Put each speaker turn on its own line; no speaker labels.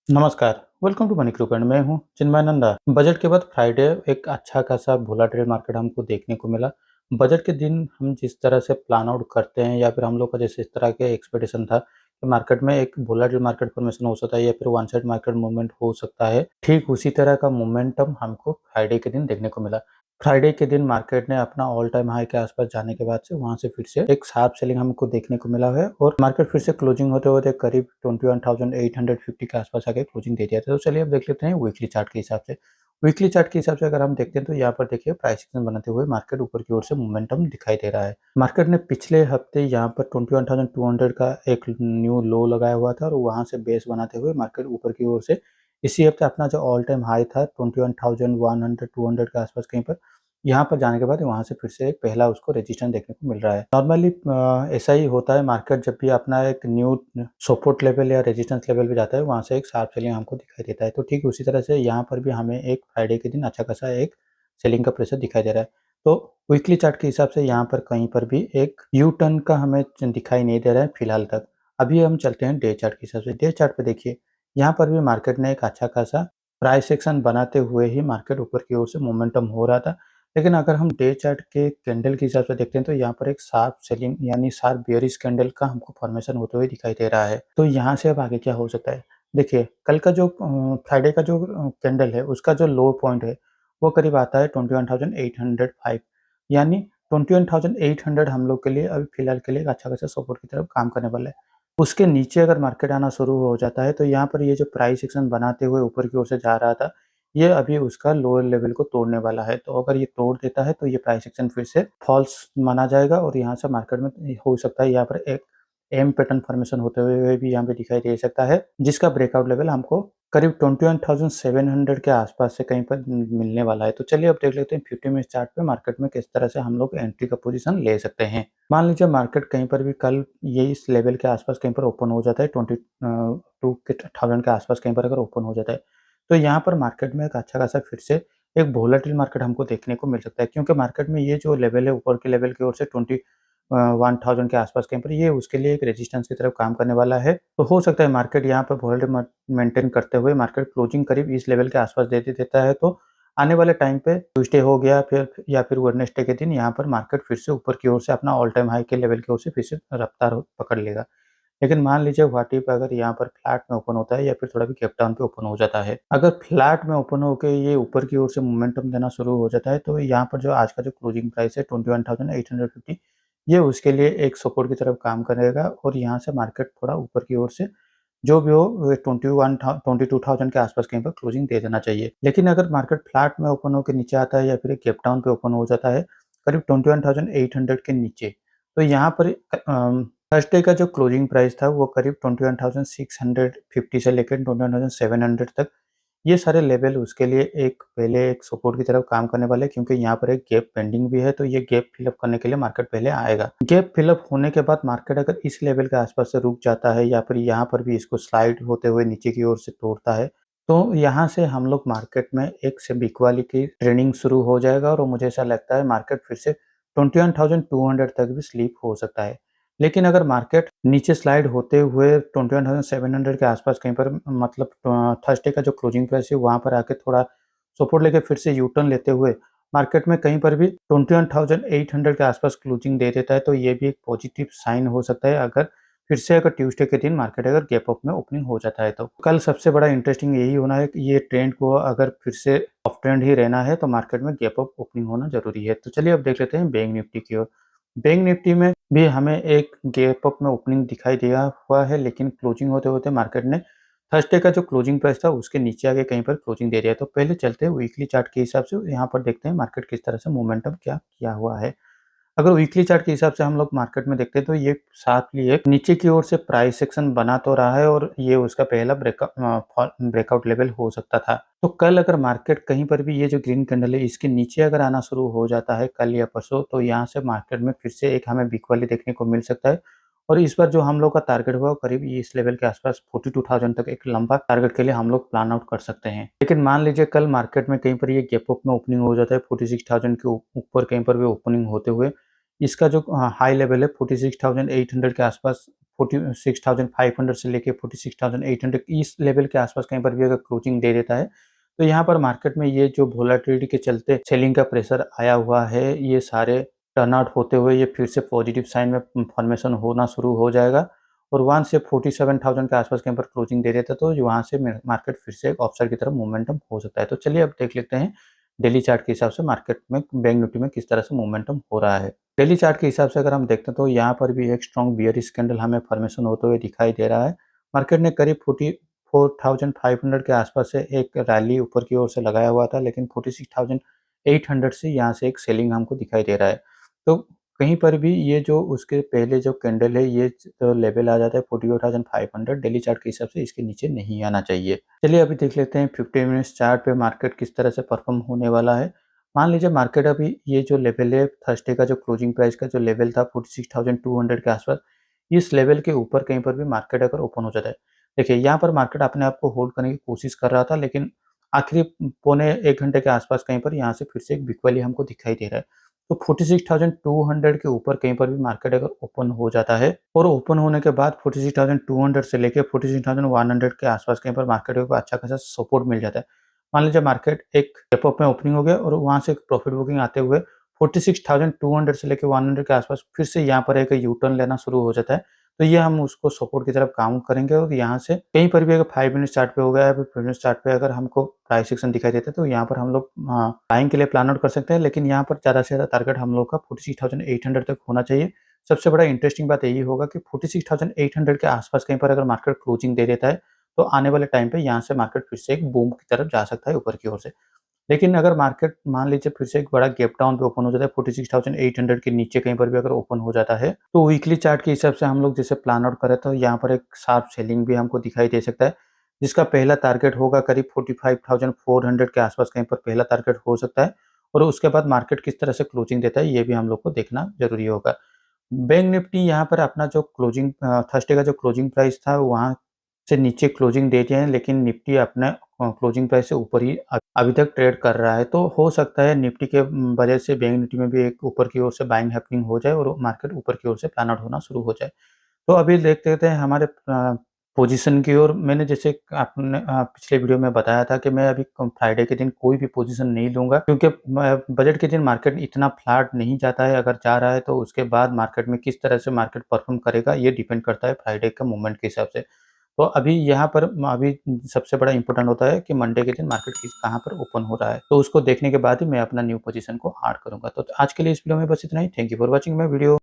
नमस्कार, welcome to Money Group and मैं हूँ चिन्मय नंदा। बजट के बाद फ्राइडे एक अच्छा खासा वोलेटाइल मार्केट हमको देखने को मिला। बजट के दिन हम जिस तरह से प्लान आउट करते हैं या फिर हम लोग का जैसे इस तरह के एक्सपेक्टेशन था कि मार्केट में एक वोलेटाइल मार्केट फॉर्मेशन हो सकता है या फिर वन साइड मार्केट मूवमेंट हो सकता है, ठीक उसी तरह का मोमेंटम हमको फ्राइडे के दिन देखने को मिला। फ्राइडे के दिन मार्केट ने अपना ऑल टाइम हाई के आसपास जाने के बाद से वहां से फिर से एक शार्प सेलिंग हमको देखने को मिला है और मार्केट फिर से क्लोजिंग होते होते करीब 21,850 के आसपास आके क्लोजिंग दे दिया था। तो चलिए अब देख लेते हैं वीकली चार्ट के हिसाब से। वीकली चार्ट के हिसाब से अगर हम देखते हैं तो यहाँ पर देखिए प्राइस एक्शन बनाते हुए मार्केट ऊपर की ओर से मोमेंटम दिखाई दे रहा है। मार्केट ने पिछले हफ्ते यहाँ पर 21,200 का एक न्यू लो लगाया हुआ था और वहां से बेस बनाते हुए मार्केट ऊपर की ओर से इसी हफ्ते अपना जो ऑल टाइम हाई था 21,100 200 के आसपास कहीं पर यहाँ पर जाने के बाद वहाँ से फिर से एक पहला उसको रेजिस्टेंस देखने को मिल रहा है। नॉर्मली ऐसा ही होता है, मार्केट जब भी अपना एक न्यू सपोर्ट लेवल या रेजिस्टेंस लेवल पे जाता है वहाँ से एक शार्प सेलिंग हमको दिखाई देता है। तो ठीक उसी तरह से यहाँ पर भी हमें एक फ्राइडे के दिन अच्छा खासा एक सेलिंग का प्रेशर दिखाई दे रहा है। तो वीकली चार्ट के हिसाब से यहाँ पर कहीं पर भी एक यू टर्न का हमें दिखाई नहीं दे रहा है फिलहाल तक। अभी हम चलते हैं डे चार्ट के हिसाब से। डे चार्ट पे देखिए यहाँ पर भी मार्केट ने एक अच्छा खासा प्राइस एक्शन बनाते हुए ही मार्केट ऊपर की ओर से मोमेंटम हो रहा था। लेकिन अगर हम डे चार्ट के कैंडल के हिसाब से देखते हैं तो यहाँ पर एक शार्प सेलिंग यानी शार्प बेयरिश कैंडल का हमको फॉर्मेशन होते हुए दिखाई दे रहा है। तो यहाँ से अब आगे क्या हो सकता है? देखिए कल का जो फ्राइडे का जो कैंडल है उसका जो लो पॉइंट है वो करीब आता है 21,805, यानी 21,800 हम लोग के लिए अभी फिलहाल के लिए एक अच्छा खासा सपोर्ट की तरफ काम करने वाला है। उसके नीचे अगर मार्केट आना शुरू हो जाता है तो यहाँ पर ये जो प्राइस एक्शन बनाते हुए ऊपर की ओर से जा रहा था, ये अभी उसका लोअर लेवल को तोड़ने वाला है। तो अगर ये तोड़ देता है तो ये प्राइस एक्शन फिर से फॉल्स माना जाएगा और यहाँ से मार्केट में हो सकता है यहाँ पर एक एम पैटर्न फॉर्मेशन होते हुए भी यहाँ पे दिखाई दे सकता है, जिसका ब्रेकआउट लेवल हमको करीब 21,700 के आसपास से कहीं पर मिलने वाला है। तो चलिए अब देख लेते हैं 50 मिनट चार्ट पे मार्केट में किस तरह से हम लोग एंट्री का पोजीशन ले सकते हैं। मान लीजिए मार्केट कहीं पर भी कल ये इस लेवल के आसपास कहीं पर ओपन हो जाता है 22,000 के आसपास कहीं पर अगर ओपन हो जाता है तो यहाँ पर मार्केट में एक अच्छा खासा फिर से एक वोलेटाइल मार्केट हमको देखने को मिल सकता है, क्योंकि मार्केट में ये जो लेवल है ऊपर के लेवल की ओर से 21,000 के आसपास कहीं पर ये उसके लिए एक रेजिस्टेंस की तरफ काम करने वाला है। तो हो सकता है मार्केट यहाँ पर वोलेटाइल मेंटेन करते हुए मार्केट क्लोजिंग करीब इस लेवल के आसपास दे देता है। तो आने वाले टाइम पे ट्यूसडे हो गया फिर या फिर वेडनेसडे के दिन यहाँ पर मार्केट फिर से ऊपर की ओर से अपना ऑल टाइम हाई के लेवल की ओर से फिर से रफ्तार पकड़ लेगा। लेकिन मान लीजिए व्हाट इफ अगर यहाँ पर फ्लैट में ओपन होता है या फिर थोड़ा भी गैप डाउन पे ओपन हो जाता है। अगर फ्लैट में ओपन होके ये ऊपर की ओर से मोमेंटम देना शुरू हो जाता है तो यहाँ पर जो आज का जो क्लोजिंग प्राइस है 21,850, ये उसके लिए एक सपोर्ट की तरफ काम करेगा और यहाँ से मार्केट थोड़ा ऊपर की ओर से जो भी हो 22,000 के आसपास कहीं पर क्लोजिंग दे देना चाहिए। लेकिन अगर मार्केट फ्लैट में ओपन होकर नीचे आता है या फिर एक गैप डाउन पे ओपन हो जाता है करीब 21,800 के नीचे, तो यहाँ पर थर्सडे का जो क्लोजिंग प्राइस था वो करीब 21,650 से लेकर 21,700 तक, ये सारे लेवल उसके लिए एक पहले एक सपोर्ट की तरफ काम करने वाले हैं, क्योंकि यहाँ पर एक गैप पेंडिंग भी है। तो ये गैप फिलअप करने के लिए मार्केट पहले आएगा। गैप फिलअप होने के बाद मार्केट अगर इस लेवल के आसपास से रुक जाता है या फिर यहाँ पर भी इसको स्लाइड होते हुए नीचे की ओर से तोड़ता है तो यहाँ से हम लोग मार्केट में एक से बिकवाली की ट्रेडिंग शुरू हो जाएगा और मुझे ऐसा लगता है मार्केट फिर से 21,200 तक भी स्लिप हो सकता है। लेकिन अगर मार्केट नीचे स्लाइड होते हुए 21,700 के आसपास कहीं पर मतलब थर्सडे का जो क्लोजिंग प्राइस है वहाँ पर आके थोड़ा सपोर्ट लेके फिर से यू टर्न लेते हुए मार्केट में कहीं पर भी 21,800 के आसपास क्लोजिंग दे देता है तो ये भी एक पॉजिटिव साइन हो सकता है। अगर फिर से अगर ट्यूसडे के दिन मार्केट अगर गैप अप में ओपनिंग हो जाता है तो कल सबसे बड़ा इंटरेस्टिंग यही होना है कि ये ट्रेंड को अगर फिर से अप ट्रेंड ही रहना है तो मार्केट में गैप अप ओपनिंग होना जरूरी है। तो चलिए अब देख लेते हैं बैंक निफ्टी की ओर। बैंक निफ्टी में भी हमें एक गैप अप में ओपनिंग दिखाई दिया हुआ है, लेकिन क्लोजिंग होते होते मार्केट ने थर्सडे का जो क्लोजिंग प्राइस था उसके नीचे आके कहीं पर क्लोजिंग दे दिया है। तो पहले चलते हैं वीकली चार्ट के हिसाब से, यहाँ पर देखते हैं मार्केट किस तरह से मोमेंटम क्या किया हुआ है। अगर वीकली चार्ट के हिसाब से हम लोग मार्केट में देखते हैं तो ये शार्पली एक नीचे की ओर से प्राइस सेक्शन बना तो रहा है और ये उसका पहला ब्रेकआउट लेवल हो सकता था। तो कल अगर मार्केट कहीं पर भी ये जो ग्रीन कैंडल है इसके नीचे अगर आना शुरू हो जाता है कल या परसों, तो यहाँ से मार्केट में फिर से एक हमें बिग वाली देखने को मिल सकता है। और इस बार जो हम लोग का टारगेट हुआ करीब इस लेवल के आसपास 42,000 तक एक लंबा टारगेट के लिए हम लोग प्लान आउट कर सकते हैं। लेकिन मान लीजिए कल मार्केट में कहीं पर ये गैप अप में ओपनिंग हो जाता है 46,000 के ऊपर कहीं पर भी ओपनिंग होते हुए, इसका जो हाई लेवल है 46,800 के आसपास 46,500 से लेके 46,800 इस लेवल के आसपास कहीं पर भी अगर क्लोजिंग दे देता है, तो यहाँ पर मार्केट में ये जो वोलेटिलिटी के चलते सेलिंग का प्रेशर आया हुआ है, ये सारे टर्न आउट होते हुए ये फिर से पॉजिटिव साइन में फॉर्मेशन होना शुरू हो जाएगा और वहाँ से 47,000 के आसपास कहीं पर क्लोजिंग दे देता है, तो वहाँ से मार्केट फिर से एक अपसाइड की तरफ मोमेंटम हो सकता है। तो चलिए अब देख लेते हैं डेली चार्ट के हिसाब से मार्केट में बैंक निफ्टी में किस तरह से मोमेंटम हो रहा है। डेली चार्ट के हिसाब से अगर हम देखते हैं तो यहाँ पर भी एक स्ट्रॉन्ग बियरिश कैंडल हमें फॉर्मेशन होते हुए दिखाई दे रहा है। मार्केट ने करीब 44,500 के आसपास से एक रैली ऊपर की ओर से लगाया हुआ था, लेकिन 46,800 से यहाँ से एक सेलिंग हमको दिखाई दे रहा है। तो कहीं पर भी ये जो उसके पहले जो कैंडल है, ये लेवल आ जाता है 44,500 डेली चार्ट के हिसाब से, इसके नीचे नहीं आना चाहिए। चलिए अभी देख लेते हैं 50 मिनट्स चार्ट पे मार्केट किस तरह से परफॉर्म होने वाला है। मान लीजिए मार्केट अभी ये जो लेवल है थर्सडे का जो क्लोजिंग प्राइस का जो लेवल था 46,200 के आसपास, इस लेवल के ऊपर कहीं पर भी मार्केट अगर ओपन हो जाता है, देखिए यहाँ पर मार्केट अपने आप को होल्ड करने की कोशिश कर रहा था, लेकिन आखिरी पौने 1 घंटे के आसपास कहीं पर यहाँ से फिर से एक बिग रैली हमको दिखाई दे रहा है। तो 46,200 के ऊपर कहीं पर भी मार्केट अगर ओपन हो जाता है और ओपन होने के बाद 46,200 से लेके 46,100 के आसपास कहीं पर मार्केट को अच्छा खासा सपोर्ट मिल जाता है। मान लीजिए मार्केट एक गैप अप में ओपनिंग हो गया और वहाँ से एक प्रॉफिट बुकिंग आते हुए 46,200 से लेके 100 के आसपास फिर से यहाँ पर एक यू टर्न लेना शुरू हो जाता है। तो ये हम उसको सपोर्ट की तरफ काउंट करेंगे और यहाँ से कहीं पर भी अगर 5 मिनट चार्ट पे हो गया या फिर 5 मिनट चार्ट पे अगर हमको प्राइस एक्शन दिखाई देता है, तो यहाँ पर हम लोग बाइंग के लिए प्लान आउट कर सकते हैं। लेकिन यहाँ पर ज़्यादा से ज़्यादा टारगेट हम लोग का 46,800 तक होना चाहिए। सबसे बड़ा इंटरेस्टिंग बात यही होगा कि 46,800 के आसपास कहीं पर अगर मार्केट क्लोजिंग दे देता है, तो आने वाले टाइम पे यहाँ से मार्केट फिर से एक बूम की तरफ जा सकता है ऊपर की ओर से। लेकिन अगर मार्केट मान लीजिए फिर से एक बड़ा गैप डाउन पे ओपन हो जाता है 46,800 के नीचे कहीं पर भी अगर ओपन हो जाता है, तो वीकली चार्ट के हिसाब से हम लोग जैसे प्लान आउट करें तो यहाँ पर एक शार्प सेलिंग भी हमको दिखाई दे सकता है, जिसका पहला टारगेट होगा करीब 45,400 के आसपास कहीं पर पहला टारगेट हो सकता है और उसके बाद मार्केट किस तरह से क्लोजिंग देता है ये भी हम लोग को देखना जरूरी होगा। बैंक निफ्टी यहाँ पर अपना जो क्लोजिंग थर्सडे का जो क्लोजिंग प्राइस था वहाँ से नीचे क्लोजिंग दे दिया है, लेकिन निफ्टी अपने क्लोजिंग प्राइस से ऊपर ही अभी तक ट्रेड कर रहा है। तो हो सकता है निफ्टी के वजह से बैंक निफ्टी में भी एक ऊपर की ओर से बाइंग हैपनिंग हो जाए और मार्केट ऊपर की ओर से प्लान आउट होना शुरू हो जाए। तो अभी देखते हैं हमारे पोजीशन की ओर। मैंने जैसे आपने पिछले वीडियो में बताया था कि मैं अभी फ्राइडे के दिन कोई भी पोजीशन नहीं लूँगा, क्योंकि बजट के दिन मार्केट इतना फ्लैट नहीं जाता है। अगर जा रहा है तो उसके बाद मार्केट में किस तरह से मार्केट परफॉर्म करेगा ये डिपेंड करता है फ्राइडे का मूवमेंट के हिसाब से। तो अभी यहाँ पर अभी सबसे बड़ा इम्पोर्टेंट होता है कि मंडे के दिन मार्केट किस कहाँ पर ओपन हो रहा है। तो उसको देखने के बाद ही मैं अपना न्यू पोजीशन को ऐड करूँगा। तो आज के लिए इस वीडियो में बस इतना ही। Thank you for watching my video.